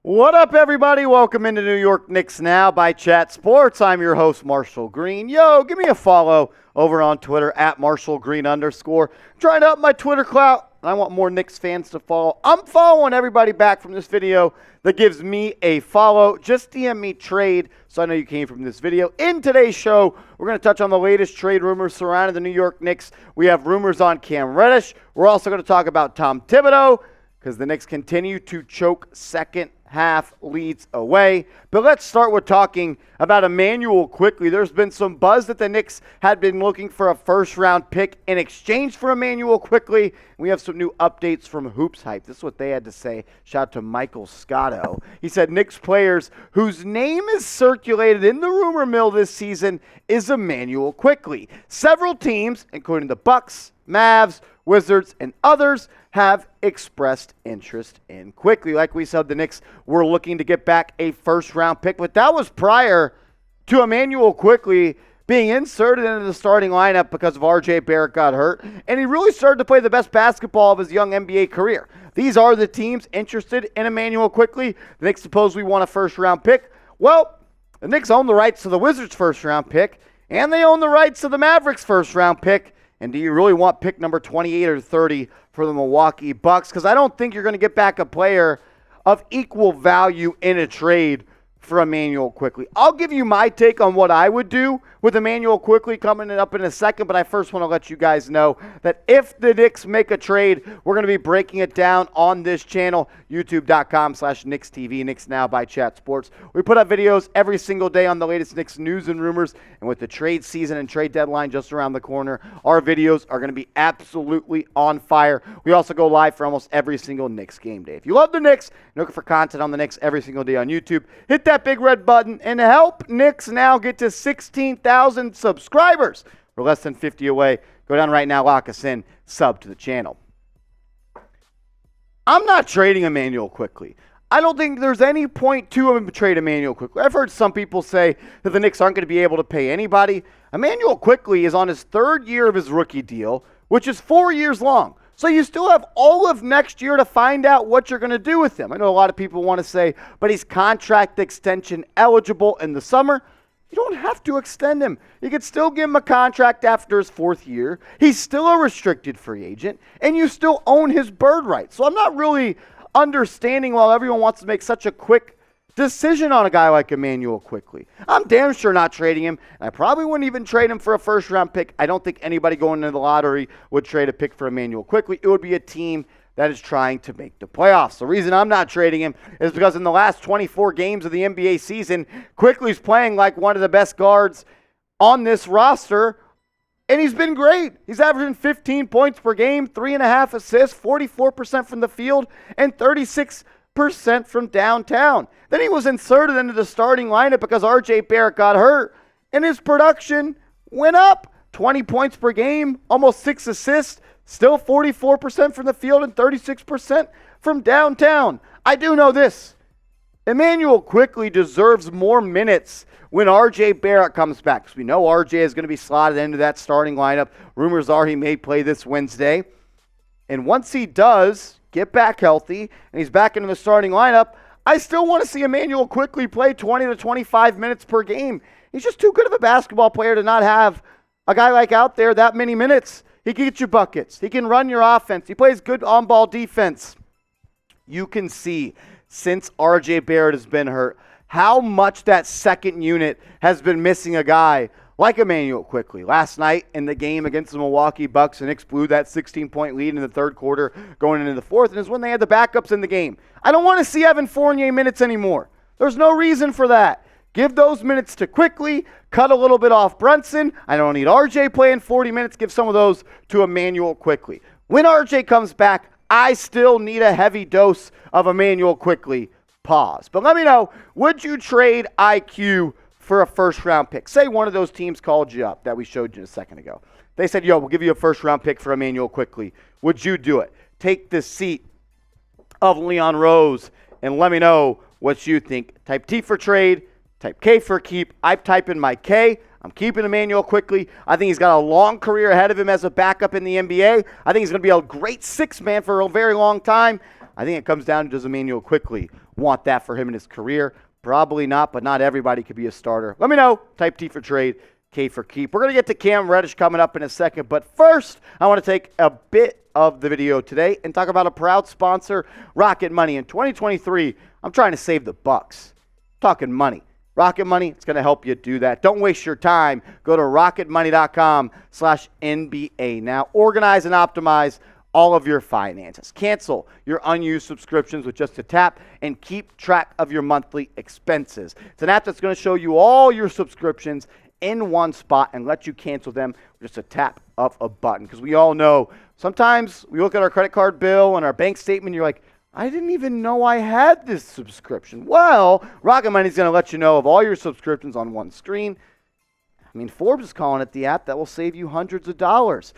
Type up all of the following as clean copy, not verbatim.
What up, everybody? Welcome into New York Knicks Now by Chat Sports. I'm your host, Marshall Green. Yo, give me a follow over on Twitter at @MarshallGreen_. I'm trying to up my Twitter clout. I want more Knicks fans to follow. I'm following everybody back from this video that gives me a follow. Just DM me trade so I know you came from this video. In today's show, we're going to touch on the latest trade rumors surrounding the New York Knicks. We have rumors on Cam Reddish. We're also going to talk about Tom Thibodeau because the Knicks continue to choke second half leads away. But let's start with talking about Immanuel Quickley. There's been some buzz that the Knicks had been looking for a first-round pick in exchange for Immanuel Quickley. We have some new updates from Hoops Hype. This is what they had to say. Shout out to Michael Scotto. He said Knicks players whose name is circulated in the rumor mill this season is Immanuel Quickley. Several teams, including the Bucks, Mavs, Wizards, and others, have expressed interest in Quickley. Like we said, the Knicks were looking to get back a first-round pick, but that was prior to Immanuel Quickley being inserted into the starting lineup because of RJ Barrett got hurt, and he really started to play the best basketball of his young NBA career. These are the teams interested in Immanuel Quickley. The Knicks supposedly want a first-round pick. Well, the Knicks own the rights to the Wizards' first-round pick, and they own the rights to the Mavericks' first-round pick. And do you really want pick number 28 or 30 for the Milwaukee Bucks? Because I don't think you're going to get back a player of equal value in a trade for Immanuel Quickley. I'll give you my take on what I would do with Immanuel Quickley coming up in a second, but I first want to let you guys know that if the Knicks make a trade, we're going to be breaking it down on this channel, youtube.com/KnicksTV, Knicks Now by Chat Sports. We put up videos every single day on the latest Knicks news and rumors, and with the trade season and trade deadline just around the corner, our videos are going to be absolutely on fire. We also go live for almost every single Knicks game day. If you love the Knicks and looking for content on the Knicks every single day on YouTube, hit that big red button and help Knicks Now get to 16,000 subscribers. We're less than 50 away. Go down right now, lock us in, sub to the channel. I'm not trading Immanuel Quickley. I don't think there's any point to him to trade Immanuel Quickley. I've heard some people say that the Knicks aren't going to be able to pay anybody. Immanuel Quickley is on his third year of his rookie deal, which is 4 years long. So you still have all of next year to find out what you're going to do with him. I know a lot of people want to say, but he's contract extension eligible in the summer. You don't have to extend him. You could still give him a contract after his fourth year. He's still a restricted free agent, and you still own his bird rights. So I'm not really understanding why everyone wants to make such a quick decision on a guy like Immanuel Quickley. I'm damn sure not trading him, and I probably wouldn't even trade him for a first-round pick. I don't think anybody going into the lottery would trade a pick for Immanuel Quickley. It would be a team that is trying to make the playoffs. The reason I'm not trading him is because in the last 24 games of the NBA season, Quickley's playing like one of the best guards on this roster, and he's been great. He's averaging 15 points per game, 3.5 assists, 44% from the field, and 36% from downtown. Then he was inserted into the starting lineup because RJ Barrett got hurt, and his production went up. 20 points per game, almost 6 assists, still 44% from the field and 36% from downtown. I do know this. Immanuel Quickley deserves more minutes when RJ Barrett comes back, because we know RJ is going to be slotted into that starting lineup. Rumors are he may play this Wednesday. And once he does get back healthy and he's back into the starting lineup, I still want to see Immanuel Quickley play 20 to 25 minutes per game. He's just too good of a basketball player to not have a guy like out there that many minutes. He can get you buckets. He can run your offense. He plays good on-ball defense. You can see, since RJ Barrett has been hurt, how much that second unit has been missing a guy like Immanuel Quickley. Last night in the game against the Milwaukee Bucks, the Knicks blew that 16-point lead in the third quarter going into the fourth, and it's when they had the backups in the game. I don't want to see Evan Fournier minutes anymore. There's no reason for that. Give those minutes to Quickley, cut a little bit off Brunson. I don't need RJ playing 40 minutes. Give some of those to Immanuel Quickley. When RJ comes back, I still need a heavy dose of Immanuel Quickley. Pause. But let me know, would you trade IQ for a first-round pick? Say one of those teams called you up that we showed you a second ago. They said, yo, we'll give you a first-round pick for Immanuel Quickley. Would you do it? Take the seat of Leon Rose and let me know what you think. Type T for trade. Type K for keep. I type in my K. I'm keeping Immanuel Quickley. I think he's got a long career ahead of him as a backup in the NBA. I think he's going to be a great six-man for a very long time. I think it comes down to, does Immanuel Quickley want that for him in his career? Probably not, but not everybody could be a starter. Let me know. Type T for trade, K for keep. We're going to get to Cam Reddish coming up in a second, but first, I want to take a bit of the video today and talk about a proud sponsor, Rocket Money. In 2023, I'm trying to save the Bucks. Talking money. Rocket Money, it's going to help you do that. Don't waste your time. Go to rocketmoney.com/NBA now. Organize and optimize all of your finances. Cancel your unused subscriptions with just a tap and keep track of your monthly expenses. It's an app that's going to show you all your subscriptions in one spot and let you cancel them with just a tap of a button. Because we all know sometimes we look at our credit card bill and our bank statement, and you're like, I didn't even know I had this subscription. Well, Rocket Money is going to let you know of all your subscriptions on one screen. I mean, Forbes is calling it the app that will save you hundreds of dollars.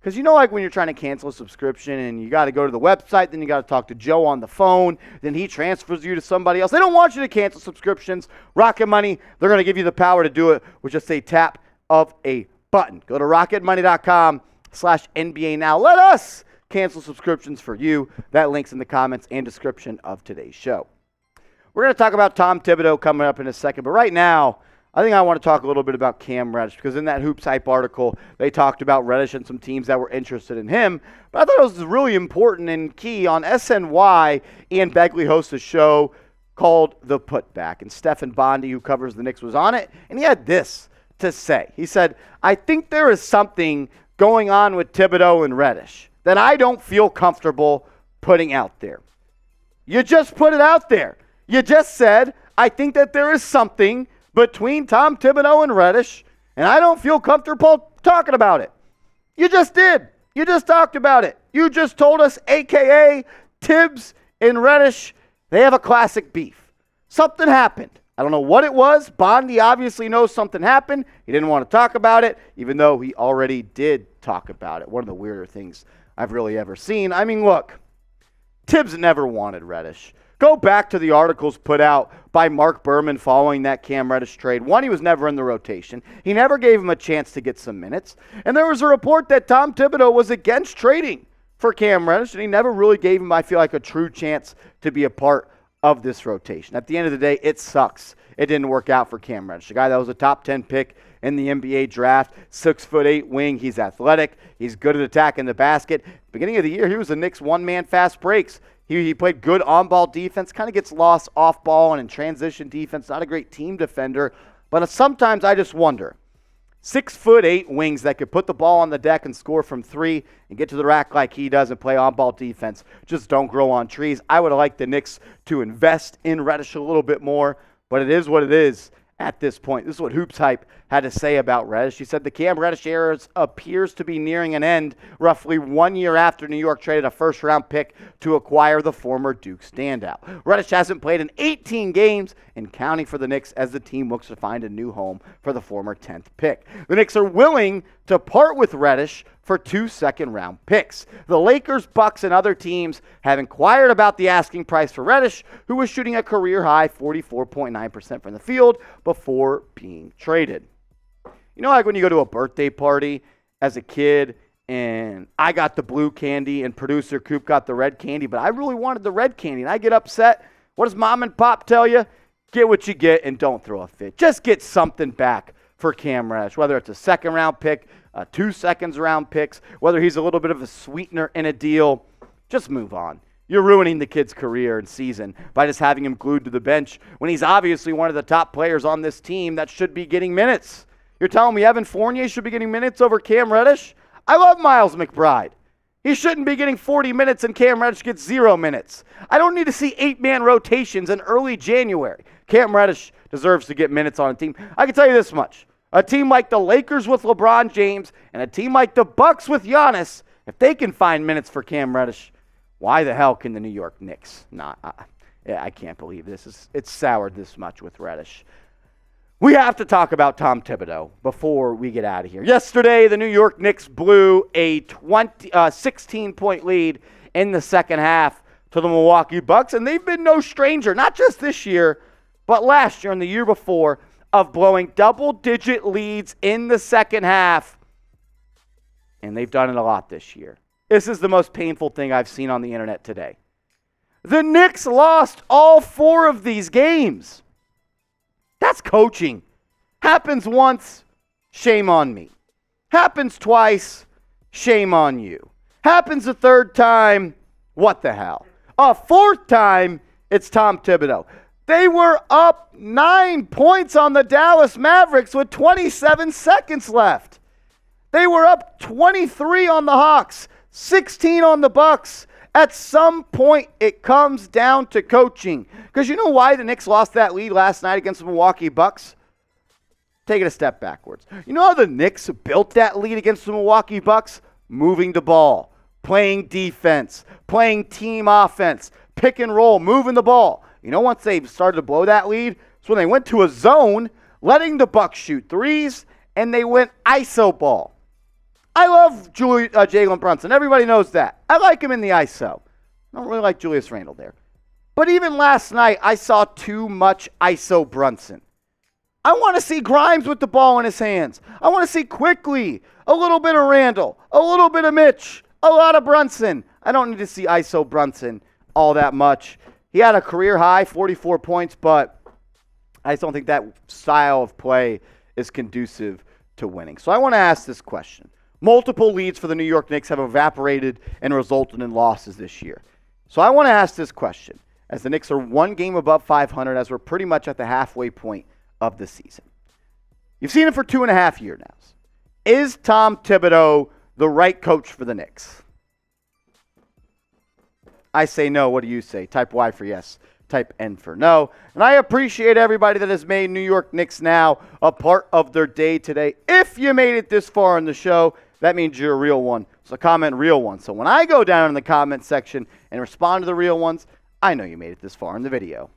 Because you know, like when you're trying to cancel a subscription and you got to go to the website, then you got to talk to Joe on the phone, then he transfers you to somebody else. They don't want you to cancel subscriptions. Rocket Money, they're going to give you the power to do it with just a tap of a button. Go to rocketmoney.com/NBA now. Let us cancel subscriptions for you. That link's in the comments and description of today's show. We're going to talk about Tom Thibodeau coming up in a second, but right now, I think I want to talk a little bit about Cam Reddish, because in that Hoops Hype article, they talked about Reddish and some teams that were interested in him. But I thought it was really important and key. On SNY, Ian Begley hosts a show called The Putback, and Stephen Bondi, who covers the Knicks, was on it, and he had this to say. He said, I think there is something going on with Thibodeau and Reddish that I don't feel comfortable putting out there. You just put it out there. You just said, I think that there is something between Tom Thibodeau and Reddish, and I don't feel comfortable talking about it. You just did. You just talked about it. You just told us, a.k.a. Tibbs and Reddish, they have a classic beef. Something happened. I don't know what it was. Bondi obviously knows something happened. He didn't want to talk about it, even though he already did talk about it. One of the weirder things I've really ever seen. I mean, look, Tibbs never wanted Reddish. Go back to the articles put out by Mark Berman following that Cam Reddish trade. One, he was never in the rotation. He never gave him a chance to get some minutes. And there was a report that Tom Thibodeau was against trading for Cam Reddish, and he never really gave him, I feel like, a true chance to be a part of this rotation. At the end of the day, it sucks. It didn't work out for Cam Reddish, a guy that was a top 10 pick in the NBA draft, 6'8" wing. He's athletic. He's good at attacking the basket. Beginning of the year, he was the Knicks' one-man fast breaks. He played good on-ball defense, kind of gets lost off-ball and in transition defense. Not a great team defender, but sometimes I just wonder. 6'8" wings that could put the ball on the deck and score from three and get to the rack like he does and play on-ball defense just don't grow on trees. I would have liked the Knicks to invest in Reddish a little bit more, but it is what it is at this point. This is what Hoops Hype had to say about Reddish. He said the Cam Reddish era appears to be nearing an end roughly 1 year after New York traded a first-round pick to acquire the former Duke standout. Reddish hasn't played in 18 games and counting for the Knicks as the team looks to find a new home for the former 10th pick. The Knicks are willing to part with Reddish for 2 second-round picks. The Lakers, Bucks, and other teams have inquired about the asking price for Reddish, who was shooting a career-high 44.9% from the field before being traded. You know, like when you go to a birthday party as a kid and I got the blue candy and producer Coop got the red candy, but I really wanted the red candy and I get upset. What does mom and pop tell you? Get what you get and don't throw a fit. Just get something back for Cam Reddish, whether it's a second-round pick, 2 seconds-round picks, whether he's a little bit of a sweetener in a deal. Just move on. You're ruining the kid's career and season by just having him glued to the bench when he's obviously one of the top players on this team that should be getting minutes. You're telling me Evan Fournier should be getting minutes over Cam Reddish? I love Miles McBride. He shouldn't be getting 40 minutes and Cam Reddish gets 0 minutes. I don't need to see 8-man rotations in early January. Cam Reddish deserves to get minutes on a team. I can tell you this much. A team like the Lakers with LeBron James and a team like the Bucks with Giannis, if they can find minutes for Cam Reddish, why the hell can the New York Knicks not? I can't believe this. It's soured this much with Reddish. We have to talk about Tom Thibodeau before we get out of here. Yesterday, the New York Knicks blew a 16-point lead in the second half to the Milwaukee Bucks, and they've been no stranger, not just this year, but last year and the year before, of blowing double-digit leads in the second half, and they've done it a lot this year. This is the most painful thing I've seen on the internet today. The Knicks lost all 4 of these games. That's coaching. Happens once, shame on me. Happens twice, shame on you. Happens a 3rd time, what the hell? A 4th time, it's Tom Thibodeau. They were up 9 points on the Dallas Mavericks with 27 seconds left. They were up 23 on the Hawks, 16 on the Bucks. At some point, it comes down to coaching. Because you know why the Knicks lost that lead last night against the Milwaukee Bucks? Take it a step backwards. You know how the Knicks built that lead against the Milwaukee Bucks? Moving the ball, playing defense, playing team offense, pick and roll, moving the ball. You know, once they started to blow that lead, it's when they went to a zone, letting the Bucks shoot threes, and they went ISO ball. I love Jalen Brunson. Everybody knows that. I like him in the ISO. I don't really like Julius Randle there. But even last night, I saw too much ISO Brunson. I want to see Grimes with the ball in his hands. I want to see Quickley, a little bit of Randle, a little bit of Mitch, a lot of Brunson. I don't need to see ISO Brunson all that much. He had a career high, 44 points, but I just don't think that style of play is conducive to winning. So I want to ask this question. Multiple leads for the New York Knicks have evaporated and resulted in losses this year. So I want to ask this question, as the Knicks are 1 game above 500, as we're pretty much at the halfway point of the season. You've seen it for 2.5 years now. Is Tom Thibodeau the right coach for the Knicks? I say no. What do you say? Type Y for yes. Type N for no. And I appreciate everybody that has made New York Knicks Now a part of their day today. If you made it this far in the show, that means you're a real one. So comment real one. So when I go down in the comment section and respond to the real ones, I know you made it this far in the video.